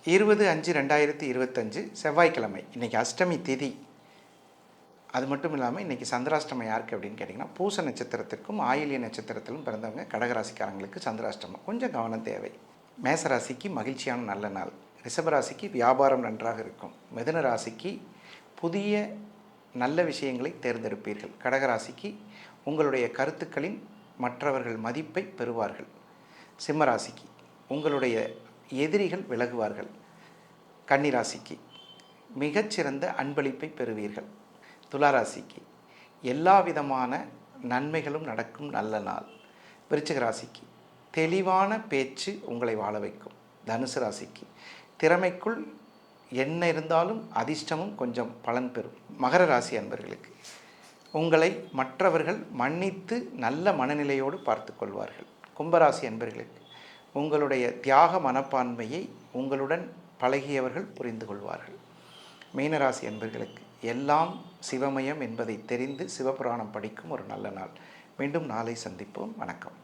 20/5/2025 செவ்வாய்க்கிழமை. இன்றைக்கி அஷ்டமி திதி. அது மட்டும் இல்லாமல் இன்றைக்கி சந்திராஷ்டமம் யாருக்கு அப்படின்னு கேட்டிங்கன்னா, பூச நட்சத்திரத்திற்கும் ஆயில்ய நட்சத்திரத்திலும் பிறந்தவங்க கடகராசிக்காரங்களுக்கு சந்திராஷ்டமம். கொஞ்சம் கவனம் தேவை. மேசராசிக்கு மகிழ்ச்சியான நல்ல நாள். ரிஷபராசிக்கு வியாபாரம் நன்றாக இருக்கும். மிதுன ராசிக்கு புதிய நல்ல விஷயங்களை தேர்ந்தெடுப்பீர்கள். கடகராசிக்கு உங்களுடைய கருத்துக்களின் மற்றவர்கள் மதிப்பை பெறுவார்கள். சிம்மராசிக்கு உங்களுடைய எதிரிகள் விலகுவார்கள். கன்னிராசிக்கு மிகச்சிறந்த அன்பளிப்பை பெறுவீர்கள். துளாராசிக்கு எல்லா விதமான நன்மைகளும் நடக்கும் நல்ல நாள். விருச்சிக ராசிக்கு தெளிவான பேச்சு உங்களை வாழ வைக்கும். தனுசு ராசிக்கு திறமைக்குள் என்ன இருந்தாலும் அதிர்ஷ்டமும் கொஞ்சம் பலன் பெறும். மகர ராசி அன்பர்களுக்கு உங்களை மற்றவர்கள் மன்னித்து நல்ல மனநிலையோடு பார்த்து கொள்வார்கள். கும்பராசி அன்பர்களுக்கு உங்களுடைய தியாக மனப்பான்மையை உங்களுடன் பழகியவர்கள் புரிந்து கொள்வார்கள். மீனராசி அன்பர்களுக்கு எல்லாம் சிவமயம் என்பதை தெரிந்து சிவபுராணம் படிக்கும் ஒரு நல்ல நாள். மீண்டும் நாளை சந்திப்போம். வணக்கம்.